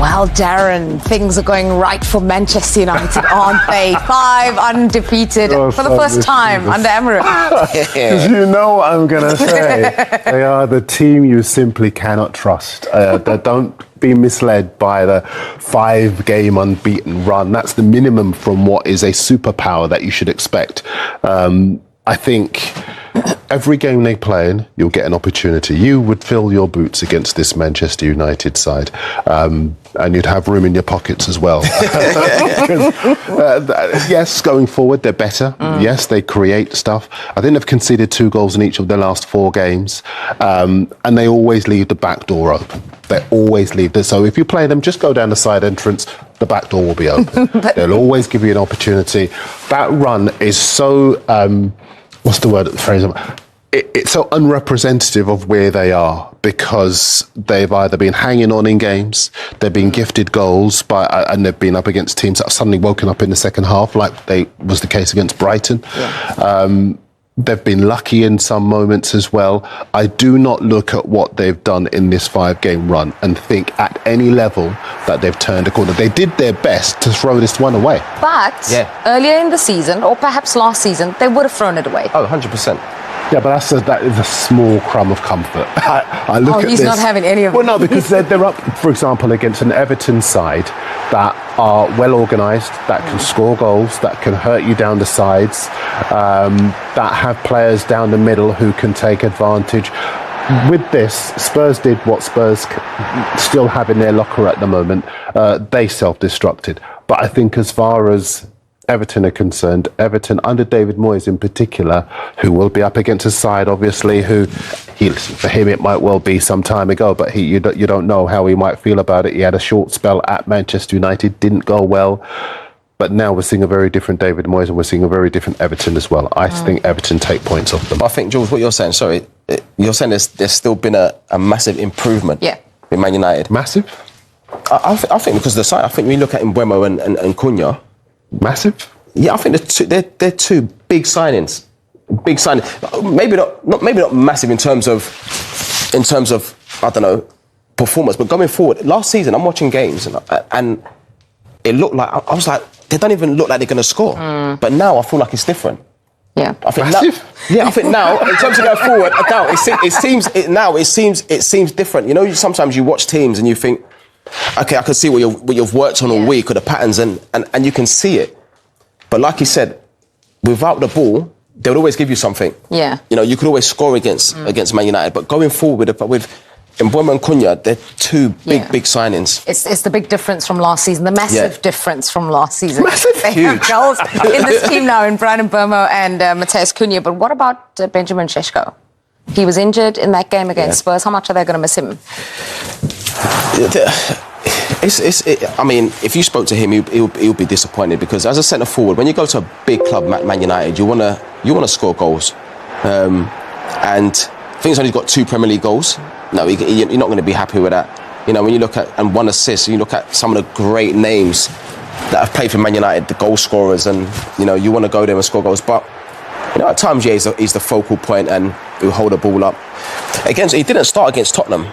Well, Darren, things are going right for Manchester United, aren't they? 5 undefeated for the first time under Amorim. Because you know what I'm going to say. They are the team you simply cannot trust. Don't be misled by the 5-game unbeaten run. That's the minimum from what is a superpower that you should expect. I think every game they play in, you'll get an opportunity. You would fill your boots against this Manchester United side, and you'd have room in your pockets as well. Yes, going forward, they're better. Yes, they create stuff. I think they've conceded 2 goals in each of their last 4 games, and they always leave the back door open. They always leave this. So if you play them, just go down the side entrance, the back door will be open. They'll always give you an opportunity. That run is so... what's the word, the phrase? It's so unrepresentative of where they are, because they've either been hanging on in games, they've been gifted goals, and they've been up against teams that have suddenly woken up in the second half, like was the case against Brighton. Yeah. They've been lucky in some moments as well. I do not look at what they've done in this 5-game run and think at any level that they've turned a corner. They did their best to throw this one away. But earlier in the season, or perhaps last season, they would have thrown it away. Oh, 100%. Yeah, but that is a small crumb of comfort. I look at this. He's not having any of it. Well, no, because they're up, for example, against an Everton side that are well organised, that can score goals, that can hurt you down the sides, that have players down the middle who can take advantage. With this, Spurs did what Spurs still have in their locker at the moment. They self-destructed. But I think as far as Everton are concerned, Everton under David Moyes in particular, who will be up against a side obviously for him it might well be some time ago, but you don't know how he might feel about it. He had a short spell at Manchester United, didn't go well, but now we're seeing a very different David Moyes and we're seeing a very different Everton as well. I think Everton take points off them. But I think, Jules, what you're saying, you're saying there's still been a massive improvement in Man United. Massive? I think because of the side, I think when you look at Mbeumo and Cunha, massive? Yeah, I think they're two big signings. Big signing. Maybe not massive in terms of I don't know, performance, but going forward, last season I'm watching games and it looked like I was like, they don't even look like they're going to score. But now I feel like it's different. Yeah, I think massive. I think now in terms of going forward, it seems different. You know, sometimes you watch teams and you think, okay, I can see what you've worked on all week, or the patterns, and you can see it. But like you said, without the ball, they would always give you something. Yeah. You know, you could always score against Man United. But going forward with Mbeumo and Cunha, they're 2 big signings. It's the big difference from last season, the massive difference from last season. Massive, they huge. have goals in this team now in Bryan Mbeumo and Matheus Cunha. But what about Benjamin Sesko? He was injured in that game against Spurs. How much are they going to miss him? I mean, if you spoke to him, he'll be disappointed, because as a centre forward, when you go to a big club, Man United, you wanna score goals, and I think he's only got 2 Premier League goals. No, you're not going to be happy with that. You know, when you look at and 1 assist, you look at some of the great names that have played for Man United, the goal scorers, and you know you want to go there and score goals, but you know at times he's the focal point and he'll hold the ball up. He didn't start against Tottenham,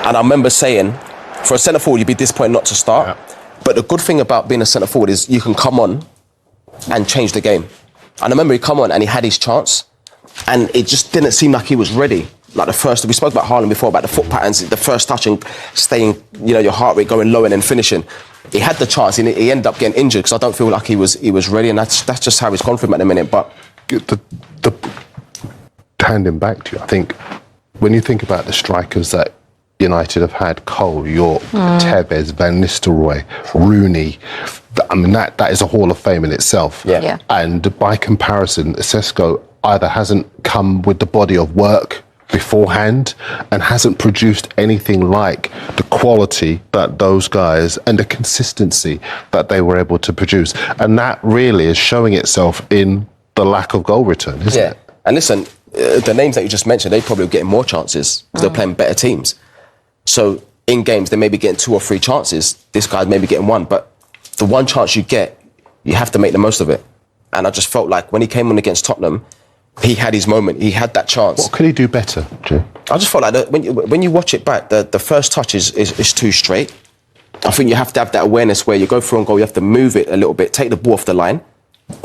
and I remember saying, for a centre forward, you'd be disappointed not to start. Yeah. But the good thing about being a centre forward is you can come on and change the game. And I remember he come on and he had his chance, and it just didn't seem like he was ready. Like we spoke about Haaland before, about the foot patterns, the first touching, staying, you know, your heart rate going low and then finishing. He had the chance, and he ended up getting injured because I don't feel like he was ready, and that's just how he's gone for him at the minute. But the handing back to you, I think when you think about the strikers that United have had, Cole, York, Tevez, Van Nistelrooy, Rooney. I mean, that is a Hall of Fame in itself. Yeah. And by comparison, Sesko either hasn't come with the body of work beforehand and hasn't produced anything like the quality that those guys and the consistency that they were able to produce. And that really is showing itself in the lack of goal return, isn't it? And listen, the names that you just mentioned, they probably getting more chances because they're playing better teams. So in games, they may be getting 2 or 3 chances. This guy's maybe getting 1, but the 1 chance you get, you have to make the most of it. And I just felt like when he came on against Tottenham, he had his moment. He had that chance. What could he do better, Jay? I just felt like when you watch it back, the first touch is too straight. I think you have to have that awareness where you go through on goal, you have to move it a little bit, take the ball off the line.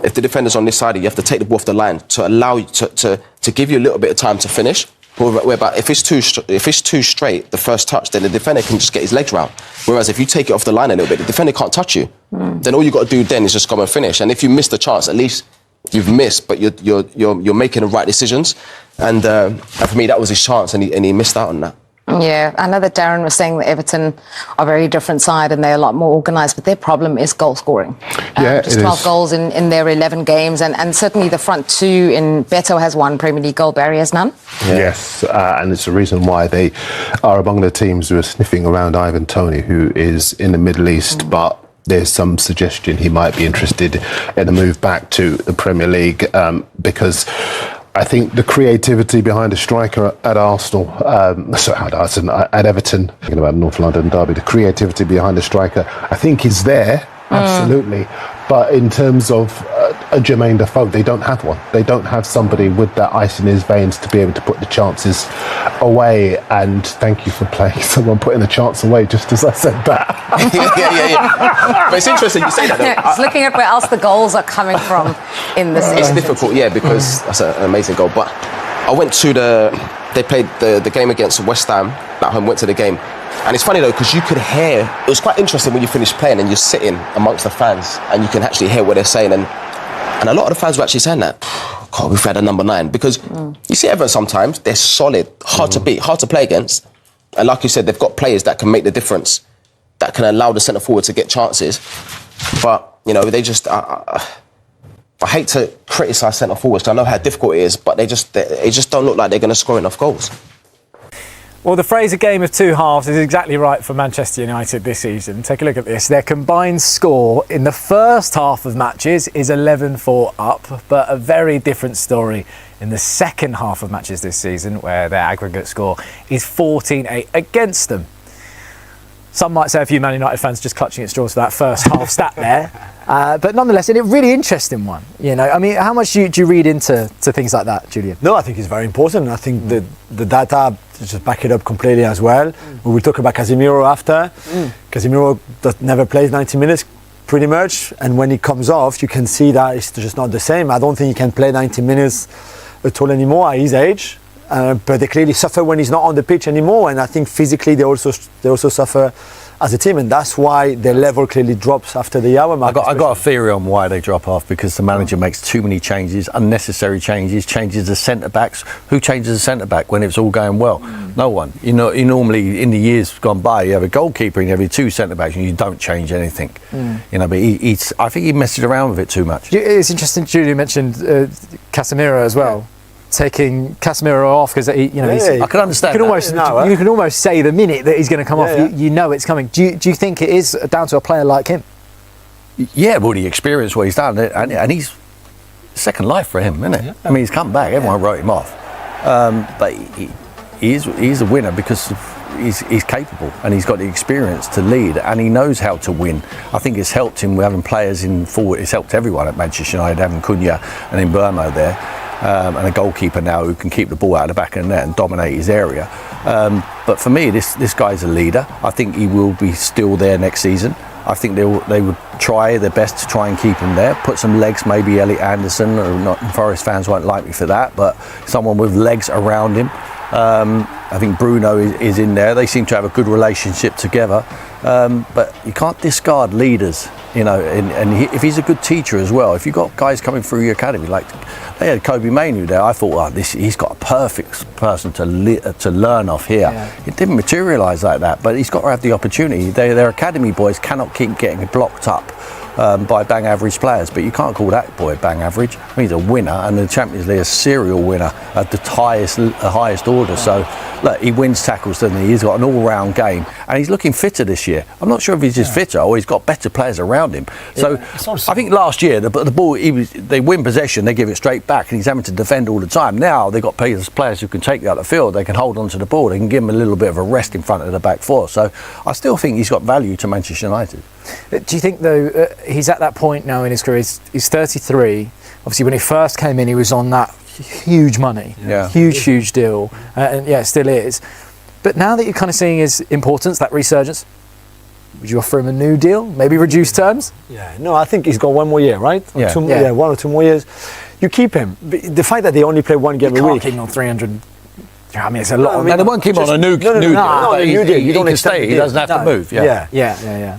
If the defender's on this side, you have to take the ball off the line to allow you to give you a little bit of time to finish. But if it's too straight, the first touch, then the defender can just get his legs round. Whereas if you take it off the line a little bit, the defender can't touch you. Then all you got to do then is just come and finish. And if you miss the chance, at least you've missed, but you're making the right decisions. And for me, that was his chance, and he missed out on that. Yeah, I know that Darren was saying that Everton are a very different side and they're a lot more organised, but their problem is goal scoring. Just 12 goals in their 11 games, and certainly the front two in Beto has one Premier League goal, Barry has none. Yeah. Yes, and it's the reason why they are among the teams who are sniffing around Ivan Toney, who is in the Middle East, but there's some suggestion he might be interested in a move back to the Premier League because I think the creativity behind a striker at Arsenal, at Everton, thinking about North London derby, the creativity behind a striker, I think is there, absolutely. But in terms of a Jermaine Defoe, they don't have one. They don't have somebody with that ice in his veins to be able to put the chances away. And thank you for playing someone putting the chance away, just as I said that. yeah. But it's interesting you say that, though. Just looking at where else the goals are coming from in the season. It's difficult, yeah, because that's an amazing goal. But I went to they played the game against West Ham at home, went to the game. And it's funny though, because you could hear, it was quite interesting when you finished playing and you're sitting amongst the fans and you can actually hear what they're saying. And a lot of the fans were actually saying that, God, we've had a number 9. Because you see Everton sometimes, they're solid, hard to beat, hard to play against. And like you said, they've got players that can make the difference, that can allow the centre forward to get chances. But, you know, they just, I hate to criticise centre forwards, because I know how difficult it is, but they just don't look like they're going to score enough goals. Well, the phrase "a game of two halves" is exactly right for Manchester United this season. Take a look at this. Their combined score in the first half of matches is 11-4 up, but a very different story in the second half of matches this season, where their aggregate score is 14-8 against them. Some might say a few Man United fans just clutching at straws for that first half stat there. But nonetheless, a really interesting one. You know, I mean, how much do you read into things like that, Julian? No, I think it's very important. I think the data just back it up completely as well. We will talk about Casemiro after. Casemiro never plays 90 minutes, pretty much. And when he comes off, you can see that it's just not the same. I don't think he can play 90 minutes at all anymore at his age. But they clearly suffer when he's not on the pitch anymore, and I think physically they also suffer as a team, and that's why their level clearly drops after the hour mark. I got a theory on why they drop off, because the manager makes too many changes, unnecessary changes, changes the centre backs. Who changes the centre back when it's all going well? No one. You know, you normally in the years gone by, you have a goalkeeper and you have 2 centre backs, and you don't change anything. You know, but I think he messes around with it too much. It's interesting. Julian mentioned Casemiro as well. Taking Casemiro off because I can understand. You can almost say the minute that he's going to come off, you know it's coming. Do you think it is down to a player like him? Yeah, well, the experience what he's done, and he's second life for him, isn't it? Yeah. I mean, he's come back. Everyone wrote him off, but he's a winner because he's capable and he's got the experience to lead and he knows how to win. I think it's helped him with having players in forward. It's helped everyone at Manchester United having Cunha and Mbeumo there. And a goalkeeper now who can keep the ball out of the back of the net and dominate his area. But for me, this guy's a leader. I think he will be still there next season. I think they would try their best to try and keep him there. Put some legs, maybe Elliot Anderson, or not. Forest fans won't like me for that, but someone with legs around him. I think Bruno is in there. They seem to have a good relationship together. But you can't discard leaders, you know, if he's a good teacher as well. If you've got guys coming through your academy, like they had Kobbie Mainoo there, I thought, he's got a perfect person to learn off here. Yeah. It didn't materialise like that, but he's got to have the opportunity. Their academy boys cannot keep getting blocked up by bang average players, but you can't call that boy bang average. I mean, he's a winner, and the Champions League is a serial winner at the highest order. So look, he wins tackles, doesn't he? He's got an all-round game, and he's looking fitter this year. I'm not sure if he's just fitter or he's got better players around him. So I think last year the ball, they win possession, they give it straight back, and he's having to defend all the time. Now they've got players who can take it out the field, they can hold on to the ball, they can give him a little bit of a rest in front of the back four. So I still think he's got value to Manchester United. Do you think, though, he's at that point now in his career, he's 33. Obviously, when he first came in, he was on that huge money, huge deal, and it still is. But now that you're kind of seeing his importance, that resurgence, Would you offer him a new deal? Maybe reduced terms? Yeah, no, I think he's got 1 more year, right? Yeah. Yeah, 1 or 2 more years. You keep him. The fact that they only play 1 game a Can't week. keep him on 300. I mean, it's a lot. No, they won't keep him on a new deal. a new deal. He can stay. He doesn't have to move. Yeah.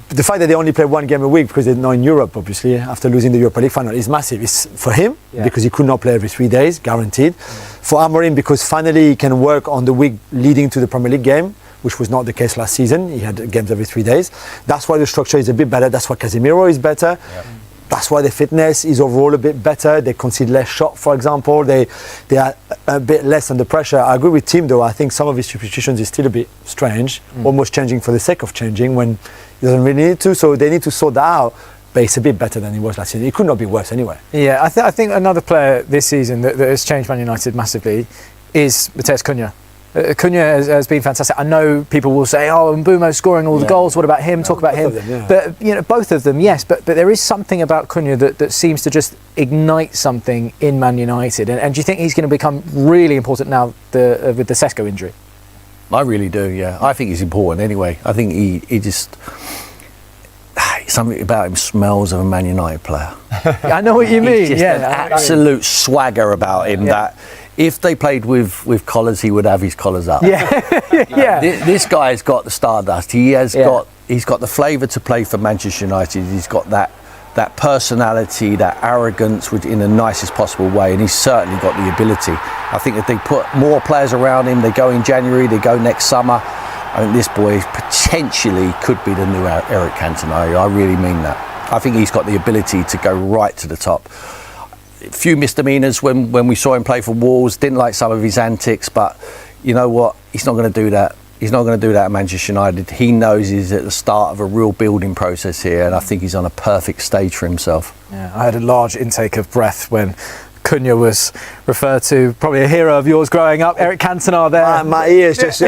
The fact that they only play 1 game a week because they're not in Europe, obviously, after losing the Europa League final, is massive. It's for him because he could not play every 3 days, guaranteed. For Amorim, because finally he can work on the week leading to the Premier League game, which was not the case last season. He had games every 3 days. That's why the structure is a bit better. That's why Casemiro is better. Yeah. That's why the fitness is overall a bit better. They concede less shot, for example. They are a bit less under pressure. I agree with Tim, though. I think some of his substitutions is still a bit strange, almost changing for the sake of changing when he doesn't really need to. So they need to sort that out. But it's a bit better than it was last season. It could not be worse anyway. Yeah, I think another player this season that has changed Man United massively is Matheus Cunha. Cunha has been fantastic. I know people will say, "Oh, Mbeumo scoring all the goals. What about him? Talk about him." Them, But both of them, yes. But there is something about Cunha that seems to just ignite something in Man United. And do you think he's going to become really important now with the Sesko injury? I really do. Yeah, I think he's important anyway. I think he just. Something about him smells of a Man United player. I know what you mean. Just an absolute swagger about him that if they played with collars, he would have his collars up. Yeah. This guy's got the stardust. He's got the flavour to play for Manchester United. He's got that personality, that arrogance, in the nicest possible way, and he's certainly got the ability. I think if they put more players around him, they go in January, they go next summer. I think this boy potentially could be the new Eric Cantona. I really mean that. I think he's got the ability to go right to the top. A few misdemeanors when we saw him play for Wolves. Didn't like some of his antics, but you know what? He's not going to do that. He's not going to do that at Manchester United. He knows he's at the start of a real building process here, and I think he's on a perfect stage for himself. Yeah, I had a large intake of breath when Cunha was referred to, probably a hero of yours growing up. Eric Cantona there. My ears just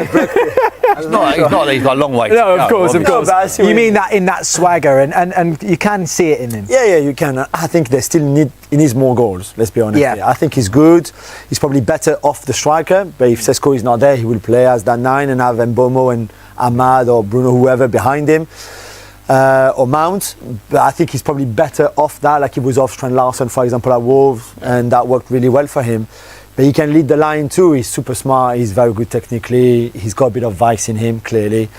He's got a long way to go. No, of course. No, you mean that in that swagger, and you can see it in him. Yeah, you can. I think he needs more goals, let's be honest. Yeah. I think he's good. He's probably better off the striker, but if Sesko is not there, he will play as that 9 and have Mbeumo and Ahmad or Bruno, whoever behind him. Or Mount, but I think he's probably better off that, like he was off Strand Larsen, for example, at Wolves, and that worked really well for him. But he can lead the line too. He's super smart. He's very good technically. He's got a bit of vice in him, clearly.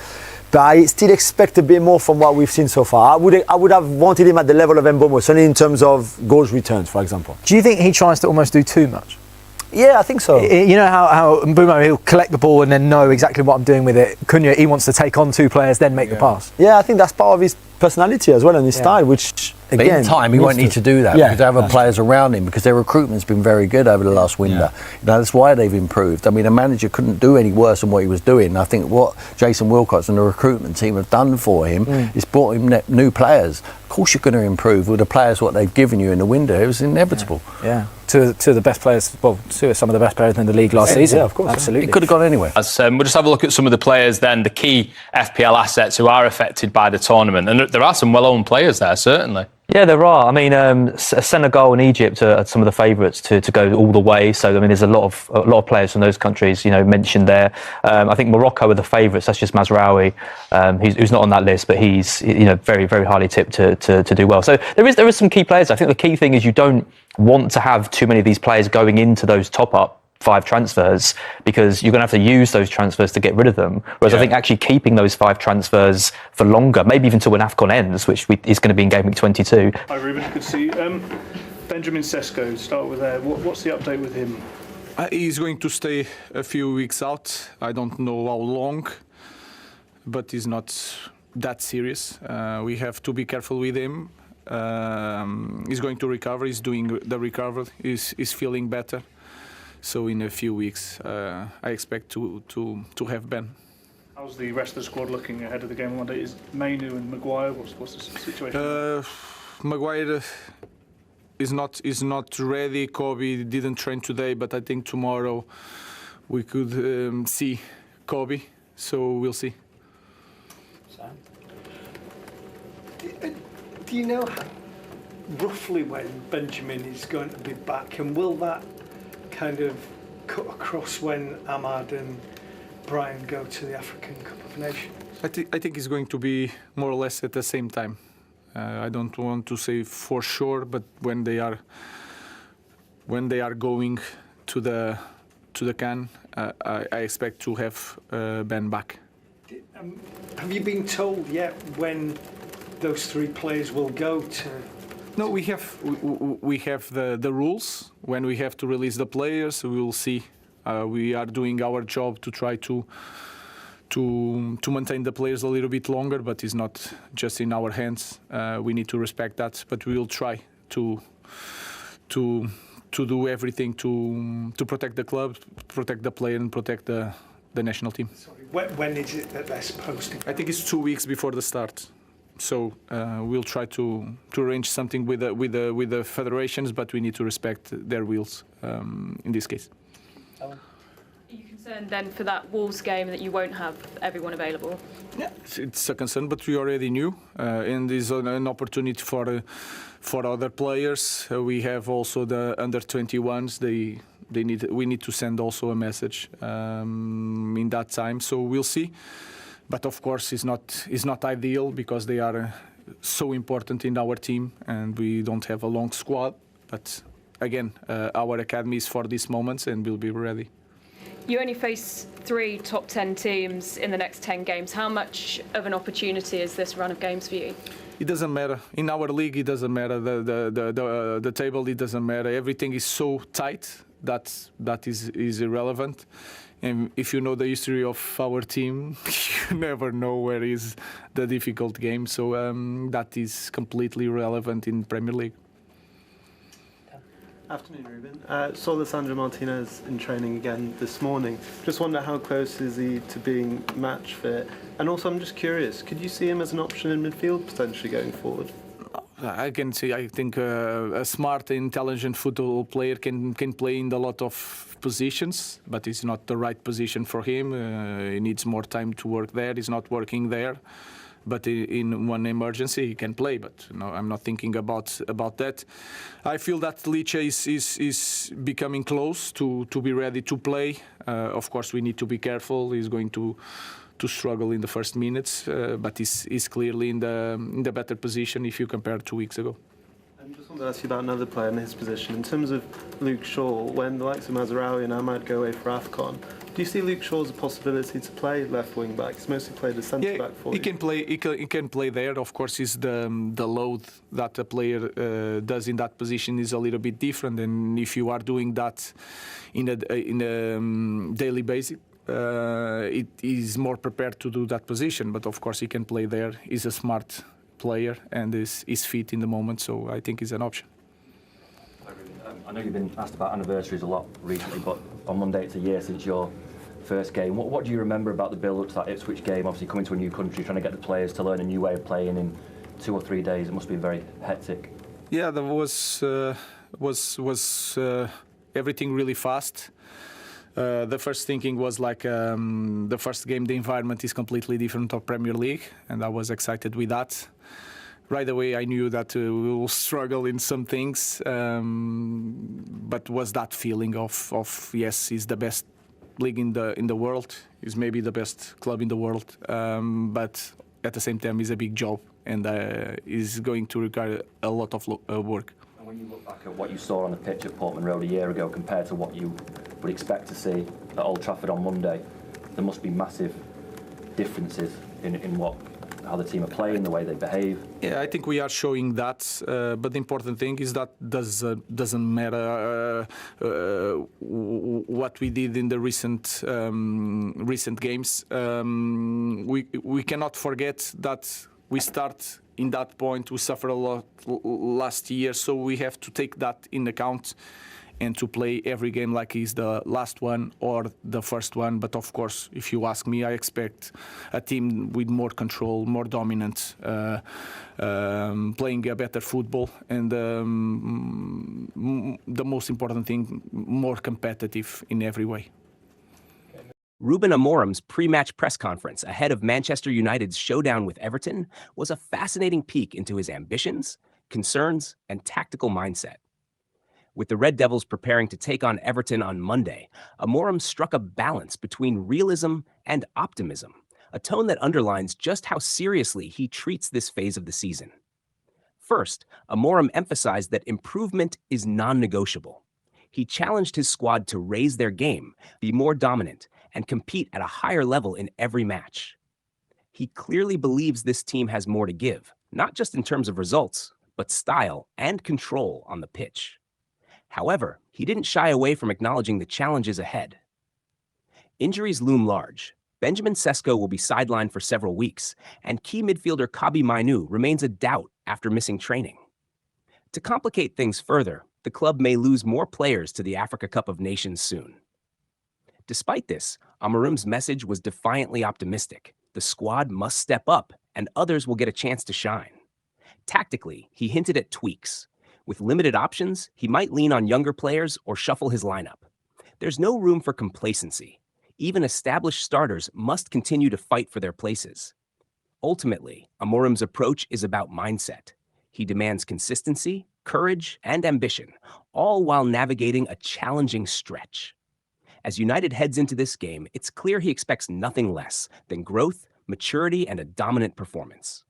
But I still expect a bit more from what we've seen so far. I would have wanted him at the level of Mbeumo, certainly in terms of goals returns, for example. Do you think he tries to almost do too much? Yeah, I think so. You know how Mbeumo, he'll collect the ball and then know exactly what I'm doing with it. Cunha, he wants to take on 2 players, then make the pass. Yeah, I think that's part of his personality as well and his style, which again, but in time he won't need to do that because they have other players around him, because their recruitment's been very good over the last window. That's why they've improved. I mean, a manager couldn't do any worse than what he was doing. I think what Jason Wilcox and the recruitment team have done for him is brought him new players. Of course you're going to improve with the players what they've given you in the window. It was inevitable. Two of the best players, two of some of the best players in the league last season. Yeah, of course. Absolutely. It could have gone anywhere. We'll just have a look at some of the players then, the key FPL assets who are affected by the tournament. And there are some well-owned players there, certainly. Yeah, there are. I mean, Senegal and Egypt are some of the favourites to go all the way. So, I mean, there's a lot of players from those countries, mentioned there. I think Morocco are the favourites. That's just Mazraoui, who's not on that list, but he's, very, very highly tipped to do well. So there is some key players. I think the key thing is you don't want to have too many of these players going into those top-up 5 transfers, because you're going to have to use those transfers to get rid of them. Whereas I think actually keeping those 5 transfers for longer, maybe even till when AFCON ends, which is going to be in Game Week 22. Hi Ruben, good to see you. Benjamin Sesko, start with there. What's the update with him? He's going to stay a few weeks out. I don't know how long, but he's not that serious. We have to be careful with him. He's going to recover. He's doing the recovery. He's feeling better. So in a few weeks, I expect to have Ben. How's the rest of the squad looking ahead of the game on Monday? Is Mainoo and Maguire? What's the situation? Maguire is not ready. Kobbie didn't train today, but I think tomorrow we could see Kobbie. So we'll see. Do you know roughly when Benjamin is going to be back, and will that kind of cut across when Ahmad and Bryan go to the African Cup of Nations? I think it's going to be more or less at the same time. I don't want to say for sure, but when they are going to the CAN, I expect to have Ben back. Have you been told yet when those 3 players will go to? No, we have the rules. When we have to release the players, we will see. We are doing our job to try to maintain the players a little bit longer, but it's not just in our hands. We need to respect that, but we will try to do everything to protect the club, protect the player, and protect the national team. Sorry, when is it that they're supposed to go? I think it's 2 weeks before the start. So we'll try to arrange something with the federations, but we need to respect their wills in this case. Are you concerned then for that Wolves game that you won't have everyone available? Yeah, it's a concern, but we already knew, and it's an opportunity for other players. We have also the under 21s. We need to send also a message in that time. So we'll see. But of course, it's not ideal because they are so important in our team, and we don't have a long squad. But again, our academy is for these moments, and we'll be ready. You only face 3 top 10 teams in the next 10 games. How much of an opportunity is this run of games for you? It doesn't matter. In our league, it doesn't matter. The table, it doesn't matter. Everything is so tight that is irrelevant. And if you know the history of our team, you never know where is the difficult game. So that is completely relevant in Premier League. Afternoon, Ruben. Saw Lisandro Martinez in training again this morning. Just wonder how close is he to being match fit? And also, I'm just curious, could you see him as an option in midfield potentially going forward? I can see. I think a smart, intelligent football player can play in a lot of positions, but it's not the right position for him. He needs more time to work there. He's not working there. But in one emergency, he can play. But no, I'm not thinking about that. I feel that Liche is becoming close to be ready to play. Of course, we need to be careful. He's going to struggle in the first minutes, but he's clearly in the better position if you compare 2 weeks ago. I just want to ask you about another player in his position. In terms of Luke Shaw, when the likes of Mazraoui and Ahmad go away for AFCON, do you see Luke Shaw as a possibility to play left wing back? He's mostly played as centre back for you. He can play there. Of course, is the load that a player does in that position is a little bit different. And if you are doing that in a daily basis, it is more prepared to do that position. But of course, he can play there. He's a smart player and is fit in the moment, so I think he's an option. I know you've been asked about anniversaries a lot recently, but on Monday it's a year since your first game. What do you remember about the build-up to that Ipswich game? Obviously coming to a new country, trying to get the players to learn a new way of playing in 2 or 3 days. It must be very hectic. Yeah, there was everything really fast. The first thinking was like the first game, the environment is completely different of Premier League, and I was excited with that. Right away, I knew that we will struggle in some things, but was that feeling of yes, he's the best league in the world, is maybe the best club in the world, but at the same time, it's a big job and is going to require a lot of work. And when you look back at what you saw on the pitch at Portman Road a year ago compared to what you would expect to see at Old Trafford on Monday, there must be massive differences in how the team are playing, the way they behave. Yeah, I think we are showing that, but the important thing is that doesn't matter what we did in the recent games. We cannot forget that we start in that point. We suffered a lot last year, so we have to take that in account and to play every game like it's the last one or the first one. But of course, if you ask me, I expect a team with more control, more dominant, playing a better football, and the most important thing, more competitive in every way. Ruben Amorim's pre-match press conference ahead of Manchester United's showdown with Everton was a fascinating peek into his ambitions, concerns, and tactical mindset. With the Red Devils preparing to take on Everton on Monday, Amorim struck a balance between realism and optimism, a tone that underlines just how seriously he treats this phase of the season. First, Amorim emphasized that improvement is non-negotiable. He challenged his squad to raise their game, be more dominant, and compete at a higher level in every match. He clearly believes this team has more to give, not just in terms of results, but style and control on the pitch. However, he didn't shy away from acknowledging the challenges ahead. Injuries loom large. Benjamin Sesko will be sidelined for several weeks, and key midfielder Kobbie Mainoo remains a doubt after missing training. To complicate things further, the club may lose more players to the Africa Cup of Nations soon. Despite this, Amorim's message was defiantly optimistic. The squad must step up, and others will get a chance to shine. Tactically, he hinted at tweaks. With limited options, he might lean on younger players or shuffle his lineup. There's no room for complacency. Even established starters must continue to fight for their places. Ultimately, Amorim's approach is about mindset. He demands consistency, courage, and ambition, all while navigating a challenging stretch. As United heads into this game, it's clear he expects nothing less than growth, maturity, and a dominant performance.